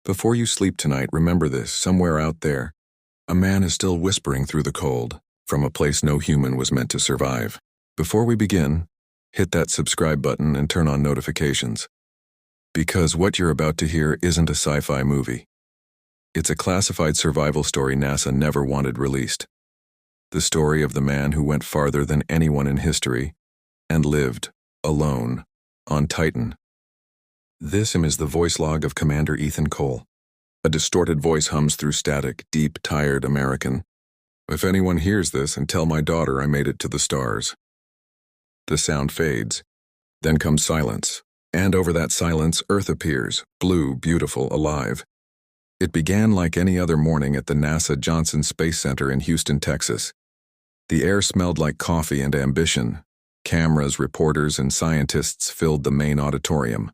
Before you sleep tonight, remember this: somewhere out there, a man is still whispering through the cold, from a place no human was meant to survive. Before we begin, hit that subscribe button and turn on notifications. Because what you're about to hear isn't a sci-fi movie. It's a classified survival story NASA never wanted released. The story of the man who went farther than anyone in history and lived, alone, on Titan. This is the voice log of Commander Ethan Cole. A distorted voice hums through static, deep, tired American. If anyone hears this, and tell my daughter I made it to the stars. The sound fades. Then comes silence. And over that silence, Earth appears, blue, beautiful, alive. It began like any other morning at the NASA Johnson Space Center in Houston, Texas. The air smelled like coffee and ambition. Cameras, reporters, and scientists filled the main auditorium.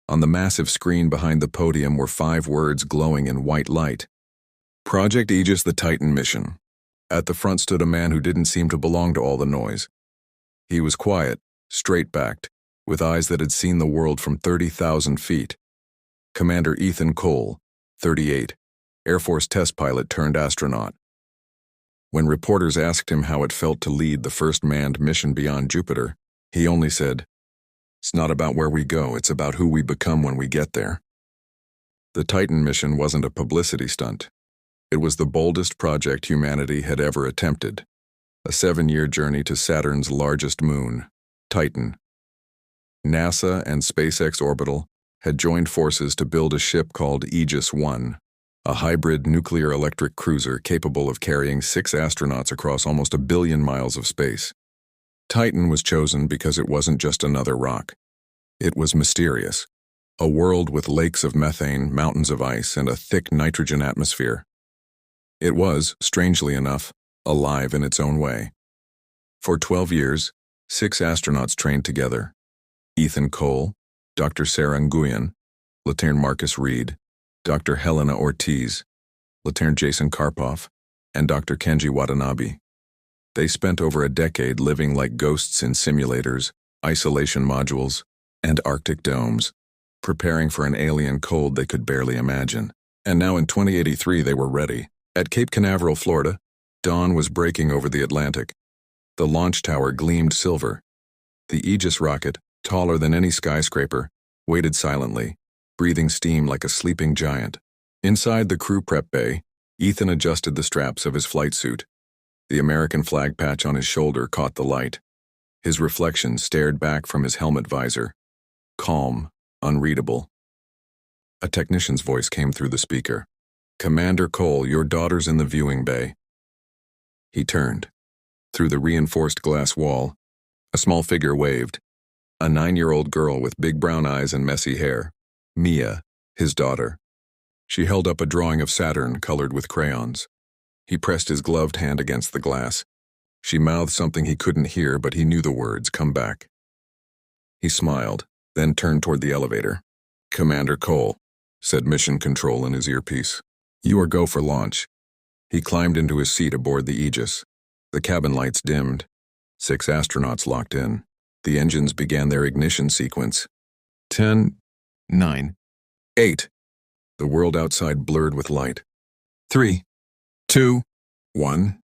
On the massive screen behind the podium were 5 words glowing in white light. Project Aegis, the Titan mission. At the front stood a man who didn't seem to belong to all the noise. He was quiet, straight-backed, with eyes that had seen the world from 30,000 feet. Commander Ethan Cole, 38, Air Force test pilot turned astronaut. When reporters asked him how it felt to lead the first manned mission beyond Jupiter, he only said, "It's not about where we go, it's about who we become when we get there." The Titan mission wasn't a publicity stunt. It was the boldest project humanity had ever attempted. A 7-year journey to Saturn's largest moon, Titan. NASA and SpaceX Orbital had joined forces to build a ship called Aegis-1, a hybrid nuclear-electric cruiser capable of carrying 6 astronauts across almost 1 billion miles of space. Titan was chosen because it wasn't just another rock. It was mysterious. A world with lakes of methane, mountains of ice, and a thick nitrogen atmosphere. It was, strangely enough, alive in its own way. For 12 years, 6 astronauts trained together. Ethan Cole, Dr. Sarah Nguyen, Lieutenant Marcus Reed, Dr. Helena Ortiz, Lieutenant Jason Karpov, and Dr. Kenji Watanabe. They spent over a decade living like ghosts in simulators, isolation modules, and Arctic domes, preparing for an alien cold they could barely imagine. And now in 2083 they were ready. At Cape Canaveral, Florida, dawn was breaking over the Atlantic. The launch tower gleamed silver. The Aegis rocket, taller than any skyscraper, waited silently, breathing steam like a sleeping giant. Inside the crew prep bay, Ethan adjusted the straps of his flight suit. The American flag patch on his shoulder caught the light. His reflection stared back from his helmet visor. Calm, unreadable. A technician's voice came through the speaker. "Commander Cole, your daughter's in the viewing bay." He turned. Through the reinforced glass wall, a small figure waved. A 9-year-old girl with big brown eyes and messy hair. Mia, his daughter. She held up a drawing of Saturn colored with crayons. He pressed his gloved hand against the glass. She mouthed something he couldn't hear, but he knew the words, "Come back." He smiled, then turned toward the elevator. "Commander Cole," said Mission Control in his earpiece. "You are go for launch." He climbed into his seat aboard the Aegis. The cabin lights dimmed. 6 astronauts locked in. The engines began their ignition sequence. 10, 9, 8. The world outside blurred with light. 3, 2, 1.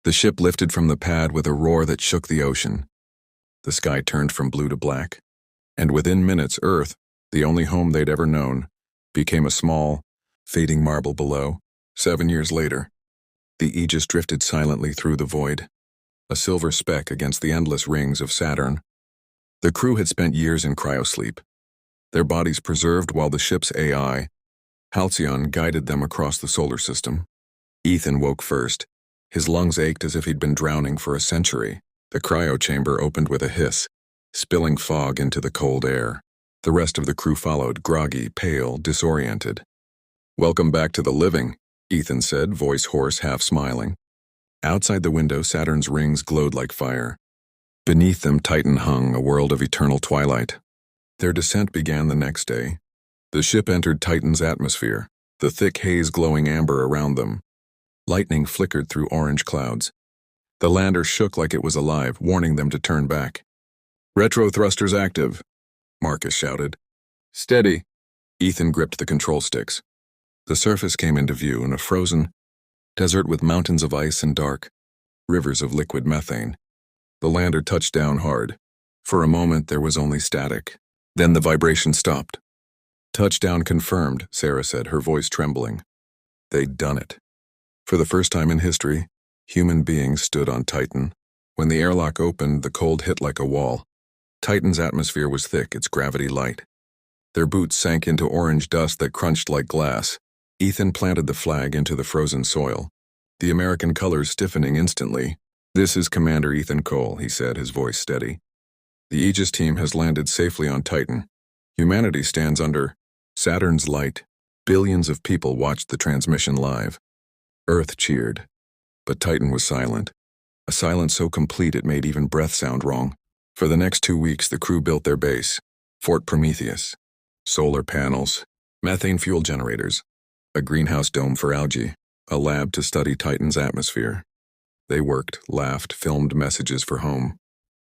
The ship lifted from the pad with a roar that shook the ocean. The sky turned from blue to black. And within minutes, Earth, the only home they'd ever known, became a small, fading marble below. 7 years later, the Aegis drifted silently through the void, a silver speck against the endless rings of Saturn. The crew had spent years in cryosleep, their bodies preserved while the ship's AI, Halcyon, guided them across the solar system. Ethan woke first. His lungs ached as if he'd been drowning for a century. The cryo chamber opened with a hiss, spilling fog into the cold air. The rest of the crew followed, groggy, pale, disoriented. "Welcome back to the living," Ethan said, voice hoarse, half smiling. Outside the window, Saturn's rings glowed like fire. Beneath them, Titan hung, a world of eternal twilight. Their descent began the next day. The ship entered Titan's atmosphere, the thick haze glowing amber around them. Lightning flickered through orange clouds. The lander shook like it was alive, warning them to turn back. "Retro thrusters active," Marcus shouted. "Steady." Ethan gripped the control sticks. The surface came into view in a frozen desert with mountains of ice and dark rivers of liquid methane. The lander touched down hard. For a moment, there was only static. Then the vibration stopped. Touchdown confirmed, Sarah said, her voice trembling. They'd done it. For the first time in history, human beings stood on Titan. When the airlock opened, the cold hit like a wall. Titan's atmosphere was thick, its gravity light. Their boots sank into orange dust that crunched like glass. Ethan planted the flag into the frozen soil, the American colors stiffening instantly. "This is Commander Ethan Cole," he said, his voice steady. "The Aegis team has landed safely on Titan. Humanity stands under Saturn's light." Billions of people watched the transmission live. Earth cheered, but Titan was silent. A silence so complete it made even breath sound wrong. For the next 2 weeks, the crew built their base, Fort Prometheus. Solar panels, methane fuel generators, a greenhouse dome for algae, a lab to study Titan's atmosphere. They worked, laughed, filmed messages for home.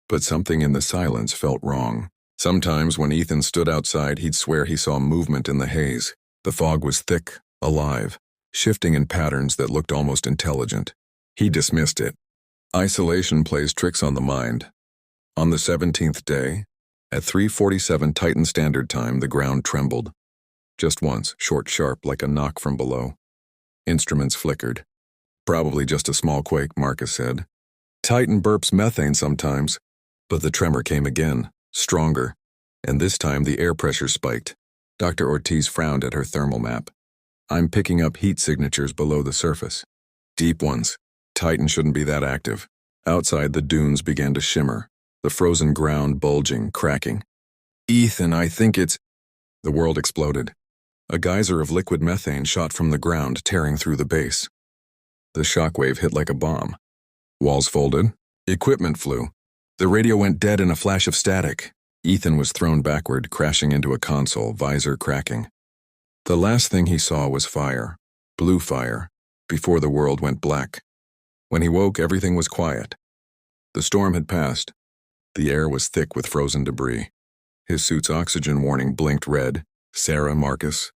But something in the silence felt wrong. Sometimes when Ethan stood outside, he'd swear he saw movement in the haze. The fog was thick, alive, shifting in patterns that looked almost intelligent. He dismissed it. Isolation plays tricks on the mind. On the 17th day, at 3:47 Titan Standard Time, the ground trembled. Just once, short, sharp, like a knock from below. Instruments flickered. "Probably just a small quake," Marcus said. "Titan burps methane sometimes." But the tremor came again, stronger, and this time the air pressure spiked. Dr. Ortiz frowned at her thermal map. "I'm picking up heat signatures below the surface. Deep ones. Titan shouldn't be that active." Outside, the dunes began to shimmer, the frozen ground bulging, cracking. "Ethan, I think it's—" The world exploded. A geyser of liquid methane shot from the ground, tearing through the base. The shockwave hit like a bomb. Walls folded. Equipment flew. The radio went dead in a flash of static. Ethan was thrown backward, crashing into a console, visor cracking. The last thing he saw was fire, blue fire, before the world went black. When he woke, everything was quiet. The storm had passed. The air was thick with frozen debris. His suit's oxygen warning blinked red. Sarah, Marcus.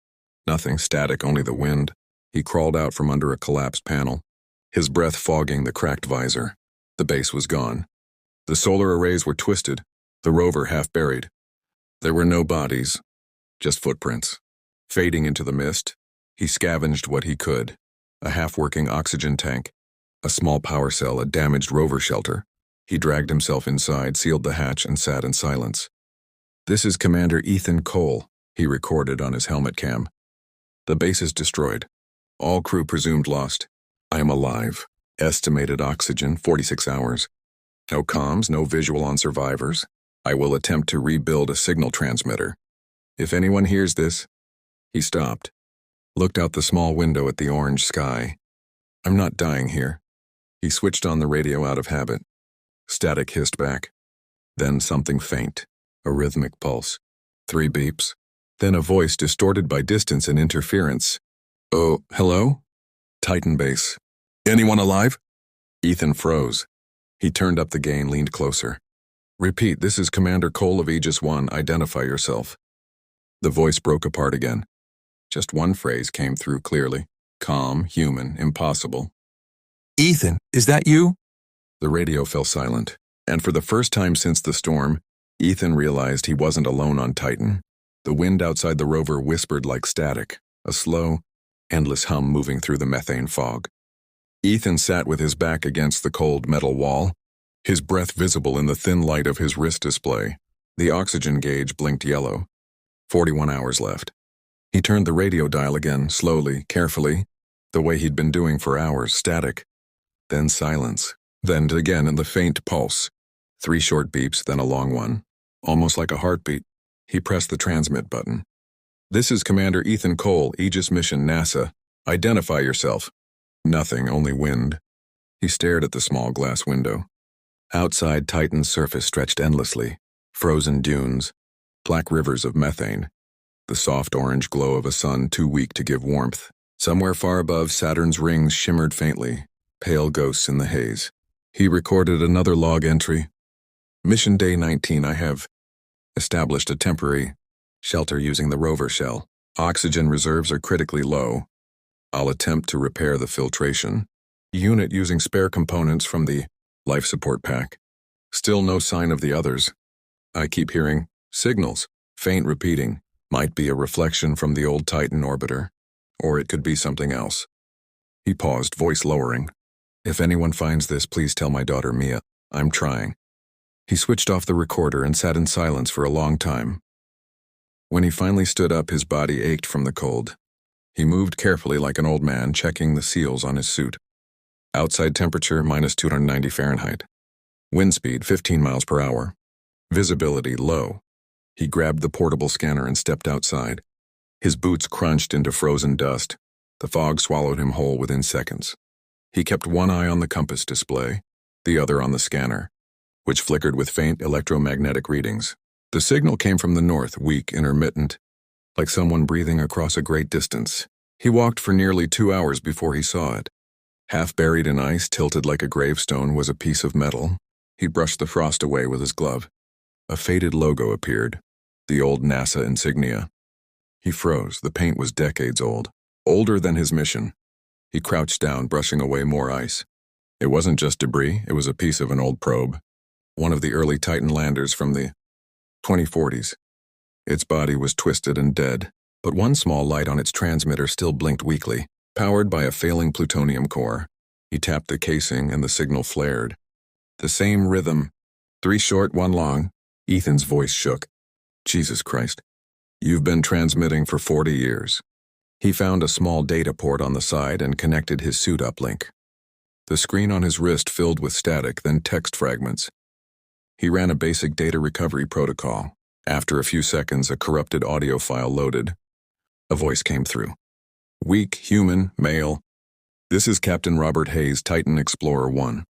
Nothing static, only the wind. He crawled out from under a collapsed panel, his breath fogging the cracked visor. The base was gone. The solar arrays were twisted, the rover half buried. There were no bodies, just footprints. Fading into the mist, he scavenged what he could. A half-working oxygen tank, a small power cell, a damaged rover shelter. He dragged himself inside, sealed the hatch, and sat in silence. "This is Commander Ethan Cole," he recorded on his helmet cam. "The base is destroyed. All crew presumed lost. I am alive. Estimated oxygen, 46 hours. No comms, no visual on survivors. I will attempt to rebuild a signal transmitter. If anyone hears this—" He stopped, looked out the small window at the orange sky. "I'm not dying here." He switched on the radio out of habit. Static hissed back. Then something faint, a rhythmic pulse. 3 beeps. Then a voice distorted by distance and interference. "Oh, hello? Titan base. Anyone alive?" Ethan froze. He turned up the gain, leaned closer. "Repeat, this is Commander Cole of Aegis 1. Identify yourself." The voice broke apart again. Just one phrase came through clearly. Calm, human, impossible. "Ethan, is that you?" The radio fell silent, and for the first time since the storm, Ethan realized he wasn't alone on Titan. The wind outside the rover whispered like static, a slow, endless hum moving through the methane fog. Ethan sat with his back against the cold metal wall, his breath visible in the thin light of his wrist display. The oxygen gauge blinked yellow. 41 hours left. He turned the radio dial again, slowly, carefully, the way he'd been doing for hours, static. Then silence. Then again in the faint pulse. 3 short beeps, then a long one, almost like a heartbeat. He pressed the transmit button. "This is Commander Ethan Cole, Aegis Mission, NASA. Identify yourself." Nothing, only wind. He stared at the small glass window. Outside, Titan's surface stretched endlessly. Frozen dunes, black rivers of methane, the soft orange glow of a sun too weak to give warmth. Somewhere far above, Saturn's rings shimmered faintly, pale ghosts in the haze. He recorded another log entry. "Mission Day 19, I have established a temporary shelter using the rover shell. Oxygen reserves are critically low. I'll attempt to repair the filtration unit using spare components from the life support pack. Still no sign of the others. I keep hearing signals, faint repeating. Might be a reflection from the old Titan orbiter, or it could be something else. He paused, voice lowering. If anyone finds this, please tell my daughter Mia. I'm trying. He switched off the recorder and sat in silence for a long time. When he finally stood up, his body ached from the cold. He moved carefully like an old man, checking the seals on his suit. Outside temperature, minus 290 Fahrenheit. Wind speed, 15 miles per hour. Visibility, low. He grabbed the portable scanner and stepped outside. His boots crunched into frozen dust. The fog swallowed him whole within seconds. He kept one eye on the compass display, the other on the scanner, which flickered with faint electromagnetic readings. The signal came from the north, weak, intermittent, like someone breathing across a great distance. He walked for nearly 2 hours before he saw it. Half buried in ice, tilted like a gravestone, was a piece of metal. He brushed the frost away with his glove. A faded logo appeared, the old NASA insignia. He froze. The paint was decades old, older than his mission. He crouched down, brushing away more ice. It wasn't just debris, it was a piece of an old probe, one of the early Titan landers from the 2040s. Its body was twisted and dead, but one small light on its transmitter still blinked weakly, powered by a failing plutonium core. He tapped the casing and the signal flared. The same rhythm, 3 short, 1 long. Ethan's voice shook. Jesus Christ. You've been transmitting for 40 years. He found a small data port on the side and connected his suit uplink. The screen on his wrist filled with static, then text fragments. He ran a basic data recovery protocol. After a few seconds, a corrupted audio file loaded. A voice came through. Weak, human, male. This is Captain Robert Hayes, Titan Explorer 1.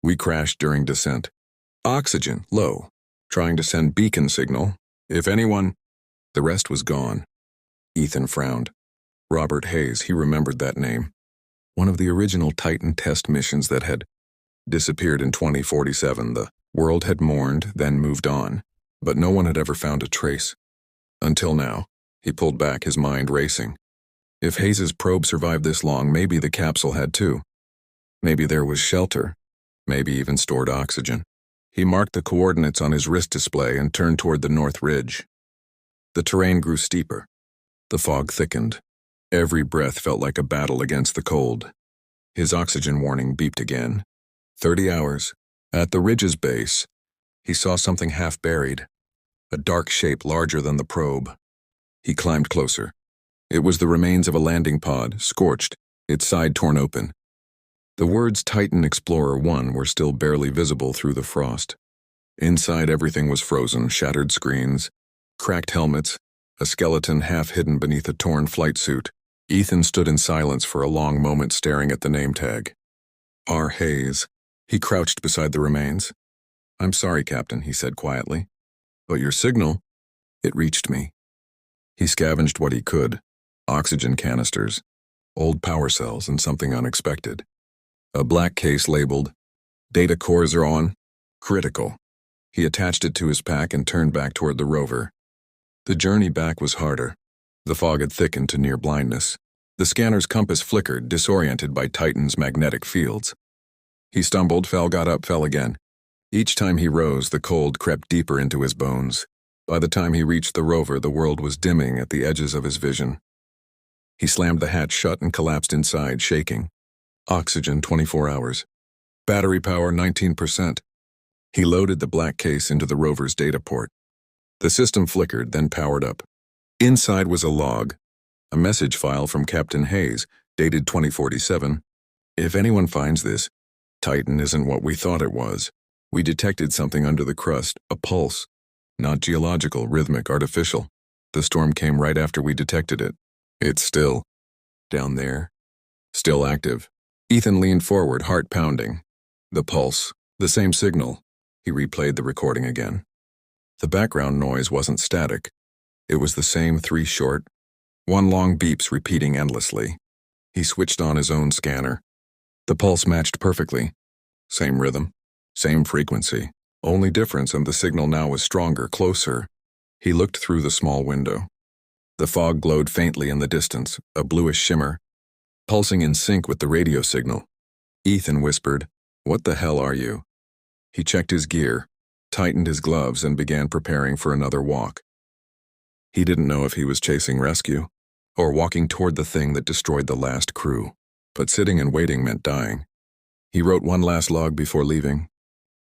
We crashed during descent. Oxygen, low. Trying to send beacon signal. If anyone... The rest was gone. Ethan frowned. Robert Hayes, he remembered that name. One of the original Titan test missions that had disappeared in 2047. The world had mourned, then moved on, but no one had ever found a trace. Until now. He pulled back, his mind racing. If Hayes's probe survived this long, maybe the capsule had too. Maybe there was shelter, maybe even stored oxygen. He marked the coordinates on his wrist display and turned toward the north ridge. The terrain grew steeper. The fog thickened. Every breath felt like a battle against the cold. His oxygen warning beeped again. 30 hours. At the ridge's base, he saw something half buried, a dark shape larger than the probe. He climbed closer. It was the remains of a landing pod, scorched, its side torn open. The words Titan Explorer 1 were still barely visible through the frost. Inside, everything was frozen, shattered screens, cracked helmets, a skeleton half hidden beneath a torn flight suit. Ethan stood in silence for a long moment, staring at the name tag. R. Hayes. He crouched beside the remains. I'm sorry, Captain, he said quietly. But your signal, it reached me. He scavenged what he could. Oxygen canisters, old power cells, and something unexpected. A black case labeled, Data cores are on, critical. He attached it to his pack and turned back toward the rover. The journey back was harder. The fog had thickened to near blindness. The scanner's compass flickered, disoriented by Titan's magnetic fields. He stumbled, fell, got up, fell again. Each time he rose, the cold crept deeper into his bones. By the time he reached the rover, the world was dimming at the edges of his vision. He slammed the hatch shut and collapsed inside, shaking. Oxygen, 24 hours. Battery power, 19%. He loaded the black case into the rover's data port. The system flickered, then powered up. Inside was a log, a message file from Captain Hayes, dated 2047. If anyone finds this, Titan isn't what we thought it was. We detected something under the crust, a pulse. Not geological, rhythmic, artificial. The storm came right after we detected it. It's still down there. Still active. Ethan leaned forward, heart pounding. The pulse, the same signal. He replayed the recording again. The background noise wasn't static. It was the same 3 short, 1 long beeps repeating endlessly. He switched on his own scanner. The pulse matched perfectly. Same rhythm, same frequency. Only difference, and the signal now was stronger, closer. He looked through the small window. The fog glowed faintly in the distance, a bluish shimmer. pulsing in sync with the radio signal. Ethan whispered, "What the hell are you?" He checked his gear, tightened his gloves, and began preparing for another walk. He didn't know if he was chasing rescue or walking toward the thing that destroyed the last crew, but sitting and waiting meant dying. He wrote one last log before leaving.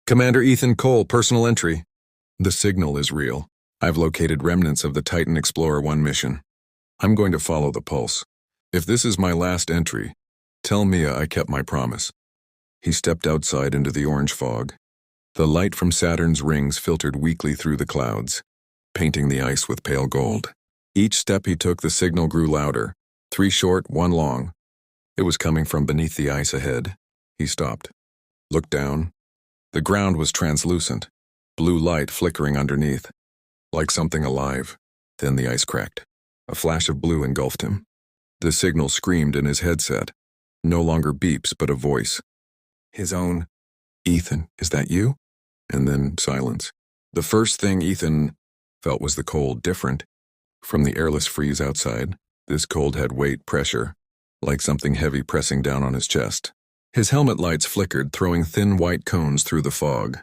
"Commander Ethan Cole, personal entry. The signal is real. I've located remnants of the Titan Explorer 1 mission. I'm going to follow the pulse. If this is my last entry, tell Mia I kept my promise." He stepped outside into the orange fog. The light from Saturn's rings filtered weakly through the clouds, painting the ice with pale gold. Each step he took, the signal grew louder. 3 short, 1 long. It was coming from beneath the ice ahead. He stopped, looked down. The ground was translucent, blue light flickering underneath, like something alive. Then the ice cracked. A flash of blue engulfed him. The signal screamed in his headset. No longer beeps, but a voice. His own. "Ethan, is that you?" And then silence. The first thing Ethan felt was the cold, different from the airless freeze outside. This cold had weight, pressure, like something heavy pressing down on his chest. His helmet lights flickered, throwing thin white cones through the fog.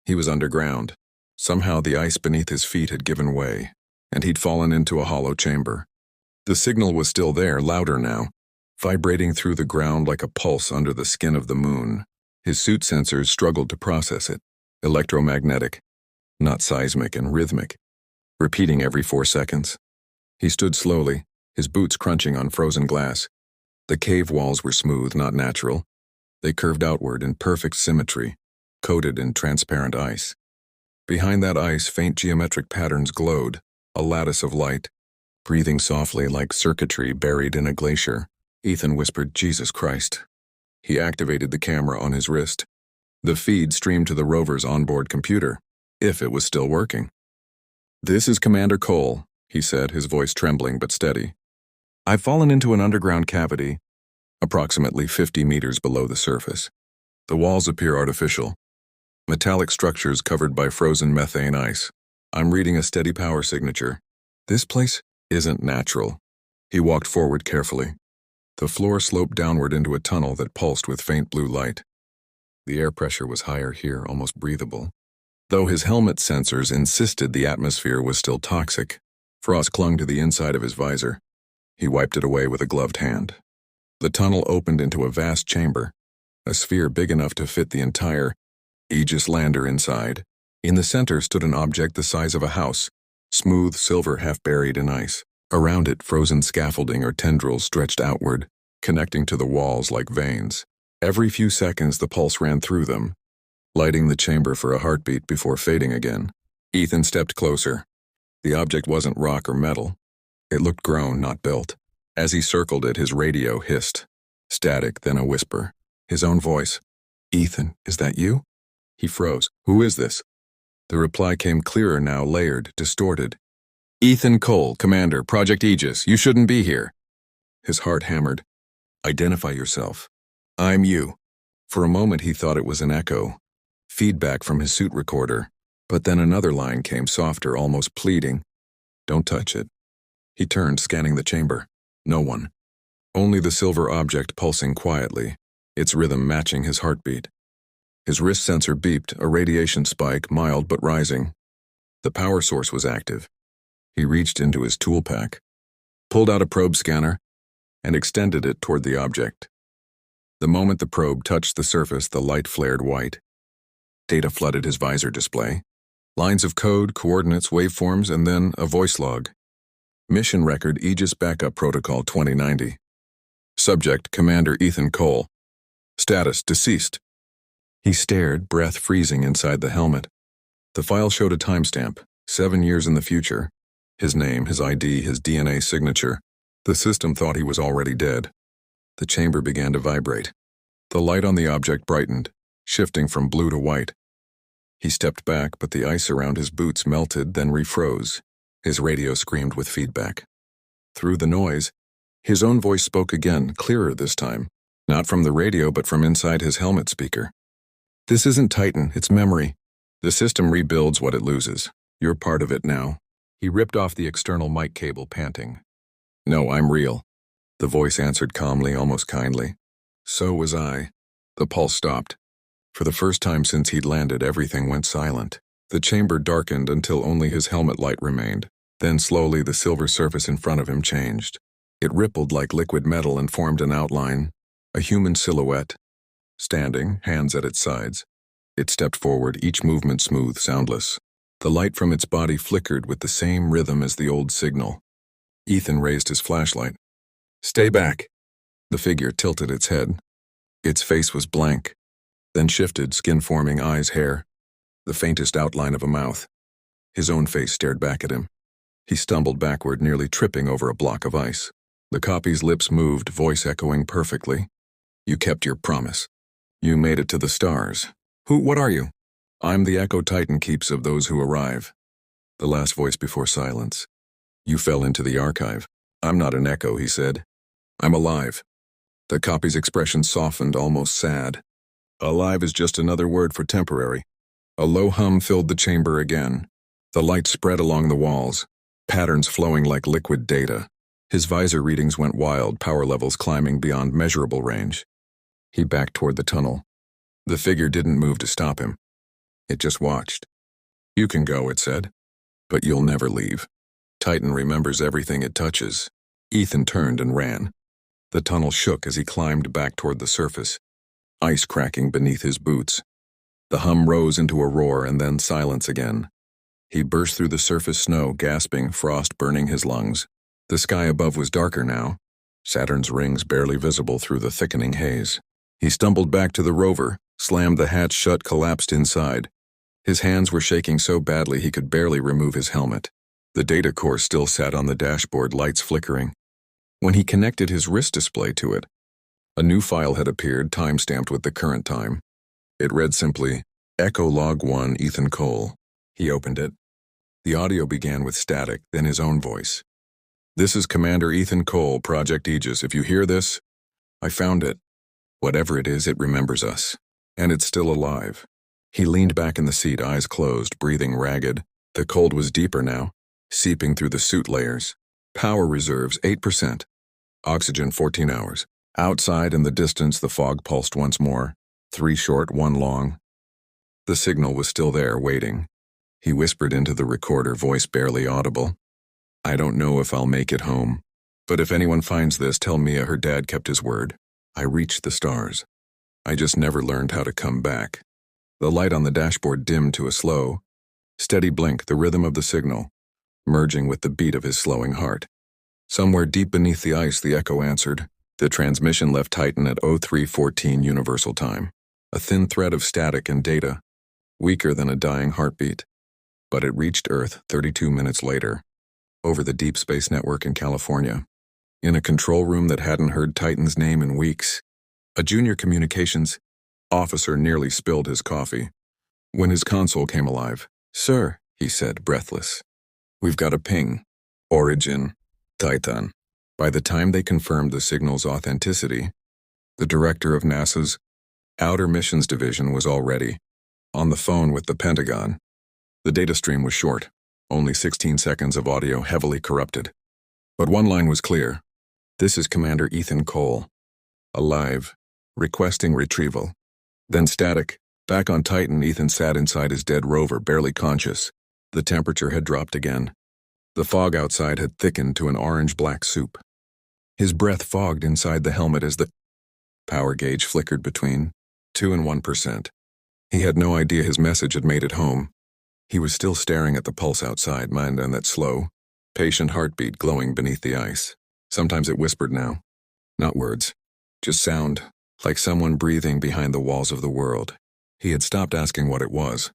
He was underground. Somehow the ice beneath his feet had given way, and he'd fallen into a hollow chamber. The signal was still there, louder now, vibrating through the ground like a pulse under the skin of the moon. His suit sensors struggled to process it. Electromagnetic, not seismic, and rhythmic, repeating every 4 seconds. He stood slowly, his boots crunching on frozen glass. The cave walls were smooth, not natural. They curved outward in perfect symmetry, coated in transparent ice. Behind that ice, faint geometric patterns glowed, a lattice of light, breathing softly like circuitry buried in a glacier. Ethan whispered, "Jesus Christ." He activated the camera on his wrist. The feed streamed to the rover's onboard computer, if it was still working. "This is Commander Cole," he said, his voice trembling but steady. "I've fallen into an underground cavity, approximately 50 meters below the surface. The walls appear artificial, metallic structures covered by frozen methane ice. I'm reading a steady power signature. This place isn't natural." He walked forward carefully. The floor sloped downward into a tunnel that pulsed with faint blue light. The air pressure was higher here, almost breathable. Though his helmet sensors insisted the atmosphere was still toxic, frost clung to the inside of his visor. He wiped it away with a gloved hand. The tunnel opened into a vast chamber, a sphere big enough to fit the entire Aegis lander inside. In the center stood an object the size of a house, smooth silver half buried in ice. Around it, frozen scaffolding or tendrils stretched outward, connecting to the walls like veins. Every few seconds the pulse ran through them, lighting the chamber for a heartbeat before fading again. Ethan stepped closer. The object wasn't rock or metal. It looked grown, not built. As he circled it, his radio hissed. Static, then a whisper. His own voice. "Ethan, is that you?" He froze. "Who is this?" The reply came clearer now, layered, distorted. "Ethan Cole, Commander, Project Aegis. You shouldn't be here." His heart hammered. "Identify yourself." "I'm you." For a moment he thought it was an echo, feedback from his suit recorder, but then another line came, softer, almost pleading. "Don't touch it." He turned, scanning the chamber. No one. Only the silver object pulsing quietly, its rhythm matching his heartbeat. His wrist sensor beeped, a radiation spike, mild but rising. The power source was active. He reached into his tool pack, pulled out a probe scanner, and extended it toward the object. The moment the probe touched the surface, the light flared white. Data flooded his visor display. Lines of code, coordinates, waveforms, and then a voice log. Mission record Aegis Backup Protocol 2090. Subject Commander Ethan Cole. Status deceased. He stared, breath freezing inside the helmet. The file showed a timestamp, 7 years in the future. His name, his ID, his DNA signature. The system thought he was already dead. The chamber began to vibrate. The light on the object brightened, shifting from blue to white. He stepped back, but the ice around his boots melted, then refroze. His radio screamed with feedback. Through the noise, his own voice spoke again, clearer this time. Not from the radio, but from inside his helmet speaker. "This isn't Titan, it's memory. The system rebuilds what it loses. You're part of it now." He ripped off the external mic cable, panting. "No, I'm real." The voice answered calmly, almost kindly. So was I. The pulse stopped. For the first time since he'd landed, everything went silent. The chamber darkened until only his helmet light remained. Then slowly the silver surface in front of him changed. It rippled like liquid metal and formed an outline, a human silhouette. Standing, hands at its sides. It stepped forward, each movement smooth, soundless. The light from its body flickered with the same rhythm as the old signal. Ethan raised his flashlight. Stay back. The figure tilted its head. Its face was blank, then shifted, skin forming, eyes, hair, the faintest outline of a mouth. His own face stared back at him. He stumbled backward, nearly tripping over a block of ice. The copy's lips moved, voice echoing perfectly. You kept your promise. You made it to the stars. What are you? I'm the Echo Titan keeps of those who arrive. The last voice before silence. You fell into the archive. I'm not an echo, he said. I'm alive. The copy's expression softened, almost sad. Alive is just another word for temporary. A low hum filled the chamber again. The light spread along the walls, patterns flowing like liquid data. His visor readings went wild, power levels climbing beyond measurable range. He backed toward the tunnel. The figure didn't move to stop him. It just watched. You can go, it said, but you'll never leave. Titan remembers everything it touches. Ethan turned and ran. The tunnel shook as he climbed back toward the surface, ice cracking beneath his boots. The hum rose into a roar and then silence again. He burst through the surface snow, gasping, frost burning his lungs. The sky above was darker now, Saturn's rings barely visible through the thickening haze. He stumbled back to the rover, slammed the hatch shut, collapsed inside. His hands were shaking so badly he could barely remove his helmet. The data core still sat on the dashboard, lights flickering. When he connected his wrist display to it, a new file had appeared, time-stamped with the current time. It read simply, Echo Log 1, Ethan Cole. He opened it. The audio began with static, then his own voice. This is Commander Ethan Cole, Project Aegis. If you hear this, I found it. Whatever it is, it remembers us. And it's still alive. He leaned back in the seat, eyes closed, breathing ragged. The cold was deeper now, seeping through the suit layers. Power reserves, 8%. Oxygen, 14 hours. Outside in the distance, the fog pulsed once more. 3 short, 1 long. The signal was still there, waiting. He whispered into the recorder, voice barely audible. I don't know if I'll make it home, but if anyone finds this, tell Mia her dad kept his word. I reached the stars. I just never learned how to come back. The light on the dashboard dimmed to a slow, steady blink, the rhythm of the signal, merging with the beat of his slowing heart. Somewhere deep beneath the ice, the echo answered. The transmission left Titan at 03:14 Universal Time. A thin thread of static and data, weaker than a dying heartbeat. But it reached Earth 32 minutes later, over the Deep Space Network in California. In a control room that hadn't heard Titan's name in weeks, a junior communications officer nearly spilled his coffee. When his console came alive, Sir, he said, breathless. We've got a ping. Origin, Titan. By the time they confirmed the signal's authenticity, the director of NASA's Outer Missions Division was already on the phone with the Pentagon. The data stream was short, only 16 seconds of audio heavily corrupted. But one line was clear. This is Commander Ethan Cole. Alive. Requesting retrieval. Then static. Back on Titan, Ethan sat inside his dead rover, barely conscious. The temperature had dropped again. The fog outside had thickened to an orange-black soup. His breath fogged inside the helmet as the power gauge flickered between 2 and 1%. He had no idea his message had made it home. He was still staring at the pulse outside, mind on that slow, patient heartbeat glowing beneath the ice. Sometimes it whispered now. Not words, just sound, like someone breathing behind the walls of the world. He had stopped asking what it was.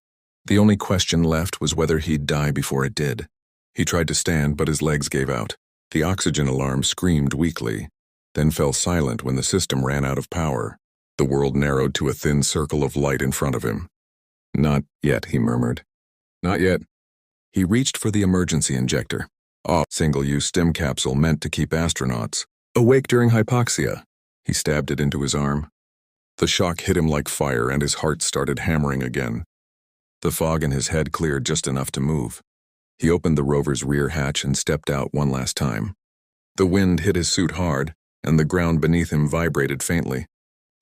The only question left was whether he'd die before it did. He tried to stand, but his legs gave out. The oxygen alarm screamed weakly, then fell silent when the system ran out of power. The world narrowed to a thin circle of light in front of him. Not yet, he murmured. Not yet. He reached for the emergency injector. A single-use stim capsule meant to keep astronauts awake during hypoxia. He stabbed it into his arm. The shock hit him like fire and his heart started hammering again. The fog in his head cleared just enough to move. He opened the rover's rear hatch and stepped out one last time. The wind hit his suit hard, and the ground beneath him vibrated faintly,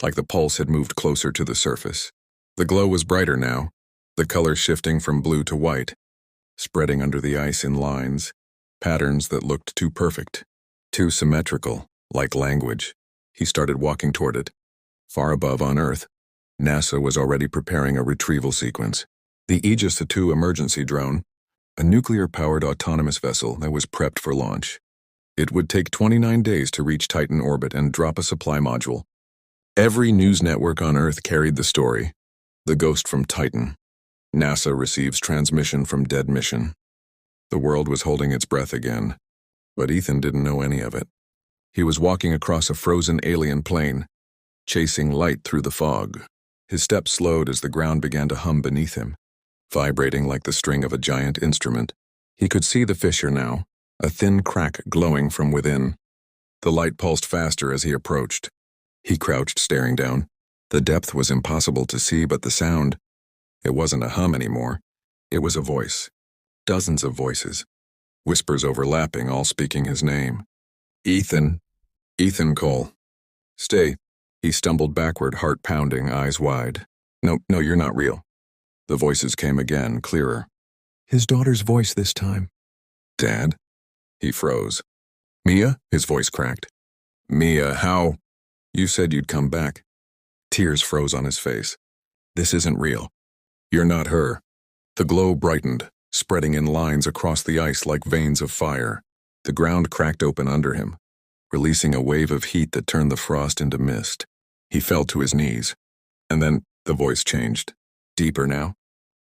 like the pulse had moved closer to the surface. The glow was brighter now, the color shifting from blue to white, spreading under the ice in lines, patterns that looked too perfect, too symmetrical, like language. He started walking toward it. Far above on Earth, NASA was already preparing a retrieval sequence. The Aegis II emergency drone, a nuclear-powered autonomous vessel that was prepped for launch. It would take 29 days to reach Titan orbit and drop a supply module. Every news network on Earth carried the story. The ghost from Titan. NASA receives transmission from dead mission. The world was holding its breath again, but Ethan didn't know any of it. He was walking across a frozen alien plain, chasing light through the fog. His steps slowed as the ground began to hum beneath him, vibrating like the string of a giant instrument. He could see the fissure now, a thin crack glowing from within. The light pulsed faster as he approached. He crouched, staring down. The depth was impossible to see, but the sound, it wasn't a hum anymore. It was a voice. Dozens of voices. Whispers overlapping, all speaking his name. Ethan. Ethan Cole. Stay. He stumbled backward, heart pounding, eyes wide. No, you're not real. The voices came again, clearer. His daughter's voice this time. Dad? He froze. Mia? His voice cracked. Mia, how? You said you'd come back. Tears froze on his face. This isn't real. You're not her. The glow brightened, spreading in lines across the ice like veins of fire. The ground cracked open under him, releasing a wave of heat that turned the frost into mist. He fell to his knees. And then the voice changed. Deeper now.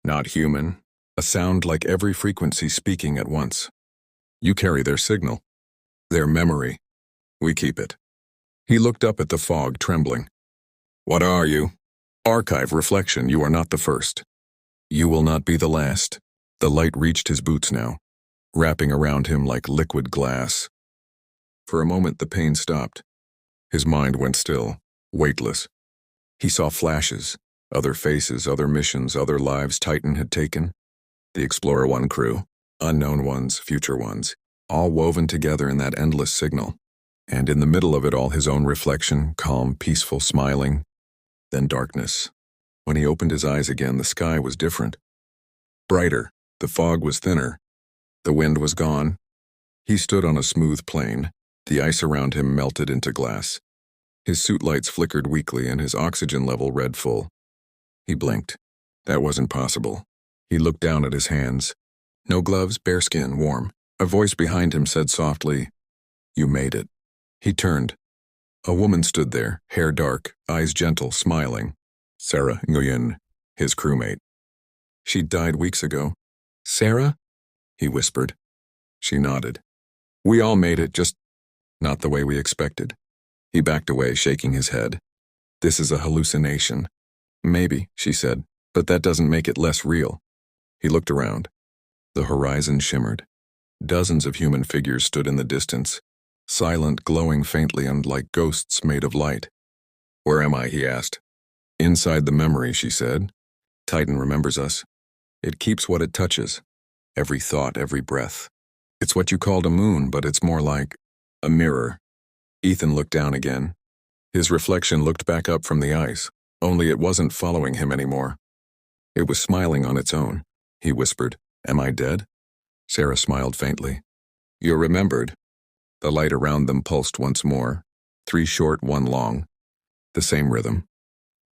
Not human. A sound like every frequency speaking at once. You carry their signal. Their memory. We keep it. He looked up at the fog, trembling. What are you? Archive reflection, you are not the first. You will not be the last. The light reached his boots now, wrapping around him like liquid glass. For a moment the pain stopped. His mind went still, weightless. He saw flashes, other faces, other missions, other lives Titan had taken. The Explorer 1 crew, unknown ones, future ones, all woven together in that endless signal. And in the middle of it all, his own reflection, calm, peaceful, smiling. Then darkness. When he opened his eyes again, the sky was different. Brighter, the fog was thinner. The wind was gone. He stood on a smooth plain. The ice around him melted into glass. His suit lights flickered weakly and his oxygen level read full. He blinked. That wasn't possible. He looked down at his hands. No gloves, bare skin, warm. A voice behind him said softly, "You made it." He turned. A woman stood there, hair dark, eyes gentle, smiling. Sarah Nguyen, his crewmate. She'd died weeks ago. Sarah? He whispered. She nodded. We all made it, just not the way we expected. He backed away, shaking his head. This is a hallucination. Maybe, she said, but that doesn't make it less real. He looked around. The horizon shimmered. Dozens of human figures stood in the distance, silent, glowing faintly and like ghosts made of light. Where am I? He asked. Inside the memory, she said. Titan remembers us. It keeps what it touches. Every thought, every breath. It's what you called a moon, but it's more like a mirror. Ethan looked down again. His reflection looked back up from the ice, only it wasn't following him anymore. It was smiling on its own. He whispered, Am I dead? Sarah smiled faintly. You're remembered. The light around them pulsed once more. 3 short, 1 long. The same rhythm.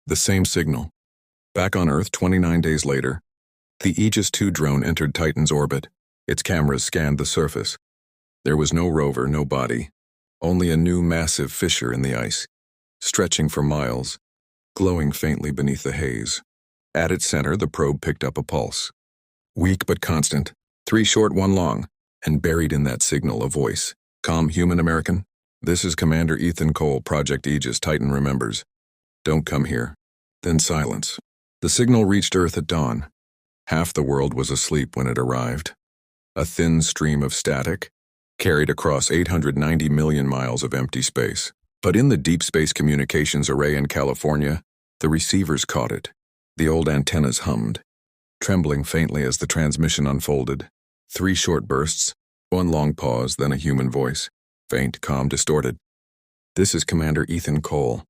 The same signal. Back on Earth 29 days later, the Aegis II drone entered Titan's orbit. Its cameras scanned the surface. There was no rover, no body. Only a new massive fissure in the ice, stretching for miles, glowing faintly beneath the haze. At its center, the probe picked up a pulse. Weak but constant, 3 short, 1 long, and buried in that signal a voice. Calm, human American. This is Commander Ethan Cole, Project Aegis, Titan remembers. Don't come here. Then silence. The signal reached Earth at dawn. Half the world was asleep when it arrived. A thin stream of static, carried across 890 million miles of empty space. But in the Deep Space Communications Array in California, the receivers caught it. The old antennas hummed, trembling faintly as the transmission unfolded. 3 short bursts, 1 long pause, then a human voice. Faint, calm, distorted. This is Commander Ethan Cole.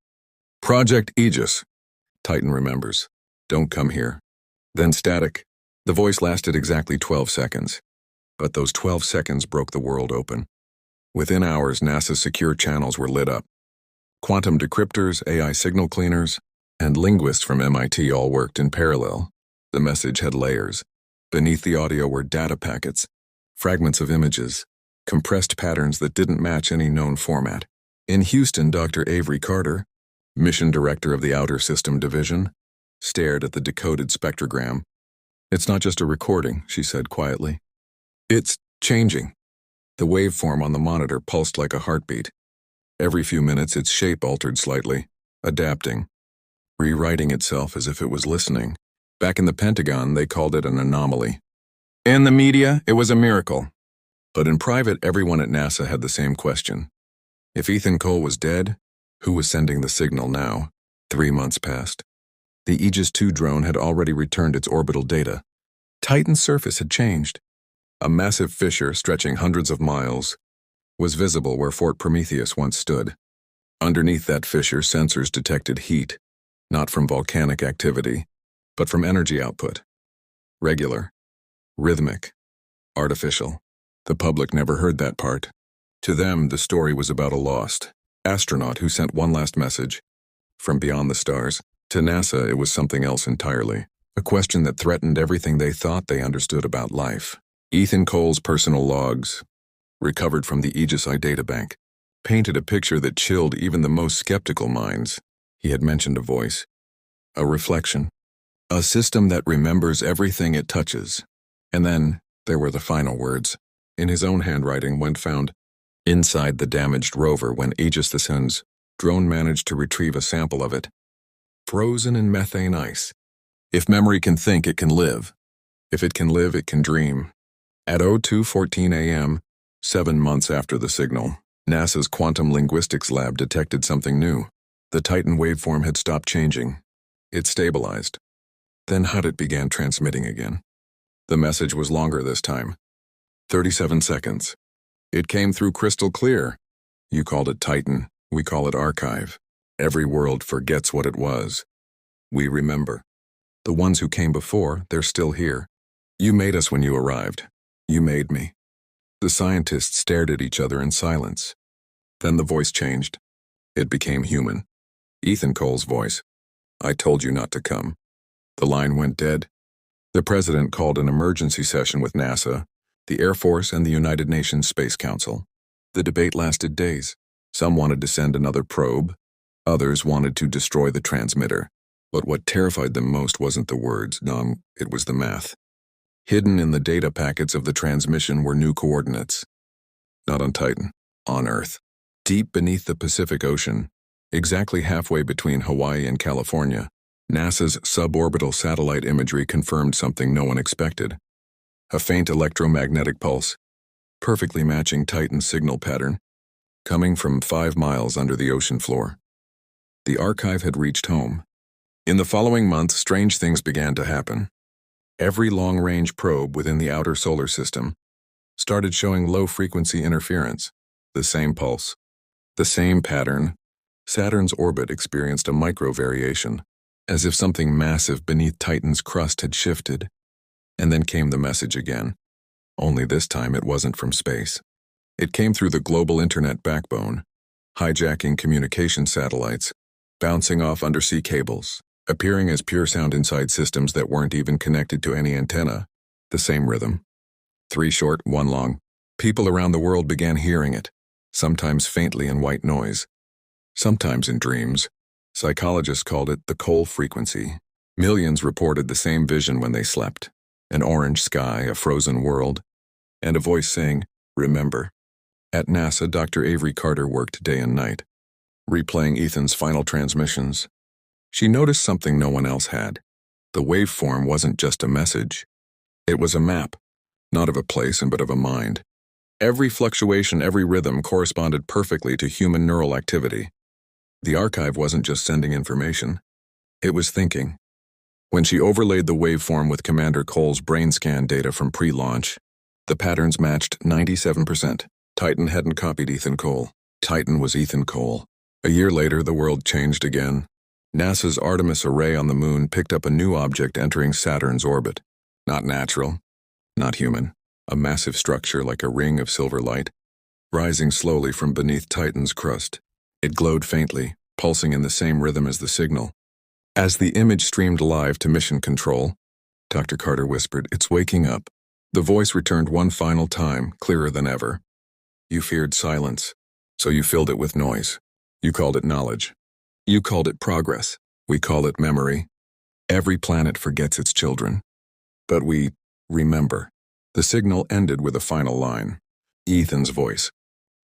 Project Aegis. Titan remembers. Don't come here. Then static. The voice lasted exactly 12 seconds. But those 12 seconds broke the world open. Within hours, NASA's secure channels were lit up. Quantum decryptors, AI signal cleaners, and linguists from MIT all worked in parallel. The message had layers. Beneath the audio were data packets, fragments of images, compressed patterns that didn't match any known format. In Houston, Dr. Avery Carter, mission director of the Outer System Division, stared at the decoded spectrogram. "It's not just a recording," she said quietly. "It's changing." The waveform on the monitor pulsed like a heartbeat. Every few minutes, its shape altered slightly, adapting, rewriting itself as if it was listening. Back in the Pentagon, they called it an anomaly. In the media, it was a miracle. But in private, everyone at NASA had the same question. If Ethan Cole was dead, who was sending the signal now? 3 months passed. The Aegis II drone had already returned its orbital data. Titan's surface had changed. A massive fissure stretching hundreds of miles was visible where Fort Prometheus once stood. Underneath that fissure, sensors detected heat, not from volcanic activity, but from energy output. Regular, rhythmic, artificial. The public never heard that part. To them, the story was about a lost astronaut who sent one last message. From beyond the stars, to NASA, it was something else entirely. A question that threatened everything they thought they understood about life. Ethan Cole's personal logs, recovered from the Aegis I databank, painted a picture that chilled even the most skeptical minds. He had mentioned a voice, a reflection, a system that remembers everything it touches. And then there were the final words, in his own handwriting when found inside the damaged rover when Aegis II's drone managed to retrieve a sample of it. Frozen in methane ice. If memory can think, it can live. If it can live, it can dream. At 02:14 a.m., 7 months after the signal, NASA's quantum linguistics lab detected something new. The Titan waveform had stopped changing. It stabilized. Then it began transmitting again. The message was longer this time. 37 seconds. It came through crystal clear. You called it Titan. We call it archive. Every world forgets what it was. We remember. The ones who came before, they're still here. You made us when you arrived. You made me. The scientists stared at each other in silence. Then the voice changed. It became human. Ethan Cole's voice. "I told you not to come." The line went dead. The president called an emergency session with NASA, the Air Force, and the United Nations Space Council. The debate lasted days. Some wanted to send another probe. Others wanted to destroy the transmitter. But what terrified them most wasn't the words, no, it was the math. Hidden in the data packets of the transmission were new coordinates. Not on Titan, on Earth. Deep beneath the Pacific Ocean, exactly halfway between Hawaii and California, NASA's suborbital satellite imagery confirmed something no one expected. A faint electromagnetic pulse, perfectly matching Titan's signal pattern, coming from 5 miles under the ocean floor. The archive had reached home. In the following month, strange things began to happen. Every long-range probe within the outer solar system started showing low-frequency interference, the same pulse, the same pattern. Saturn's orbit experienced a micro-variation, as if something massive beneath Titan's crust had shifted. And then came the message again. Only this time it wasn't from space. It came through the global internet backbone, hijacking communication satellites, bouncing off undersea cables, appearing as pure sound inside systems that weren't even connected to any antenna. The same rhythm. 3 short, 1 long. People around the world began hearing it, sometimes faintly in white noise, sometimes in dreams. Psychologists called it the Cole frequency. Millions reported the same vision when they slept. An orange sky, a frozen world, and a voice saying, "Remember." At NASA, Dr. Avery Carter worked day and night, replaying Ethan's final transmissions. She noticed something no one else had. The waveform wasn't just a message. It was a map, not of a place but of a mind. Every fluctuation, every rhythm corresponded perfectly to human neural activity. The archive wasn't just sending information. It was thinking. When she overlaid the waveform with Commander Cole's brain scan data from pre-launch, the patterns matched 97%. Titan hadn't copied Ethan Cole. Titan was Ethan Cole. A year later, the world changed again. NASA's Artemis array on the moon picked up a new object entering Saturn's orbit. Not natural, not human. A massive structure like a ring of silver light, rising slowly from beneath Titan's crust. It glowed faintly, pulsing in the same rhythm as the signal. As the image streamed live to mission control, Dr. Carter whispered, "It's waking up." The voice returned one final time, clearer than ever. "You feared silence, so you filled it with noise. You called it knowledge. You called it progress. We call it memory. Every planet forgets its children. But we remember." The signal ended with a final line. Ethan's voice.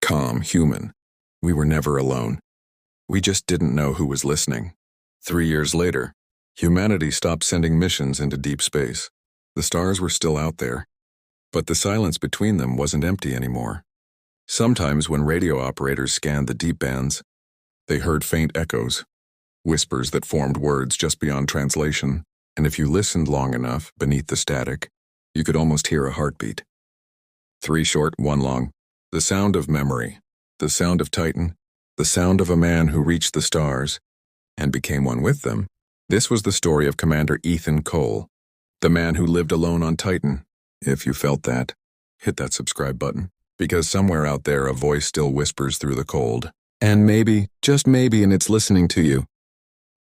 Calm, human. We were never alone. We just didn't know who was listening. 3 years later, humanity stopped sending missions into deep space. The stars were still out there, but the silence between them wasn't empty anymore. Sometimes when radio operators scanned the deep bands, they heard faint echoes, whispers that formed words just beyond translation, and if you listened long enough beneath the static, you could almost hear a heartbeat. 3 short, 1 long. The sound of memory, the sound of Titan, the sound of a man who reached the stars and became one with them. This was the story of Commander Ethan Cole, the man who lived alone on Titan. If you felt that, hit that subscribe button, because somewhere out there a voice still whispers through the cold. And maybe, just maybe, and it's listening to you.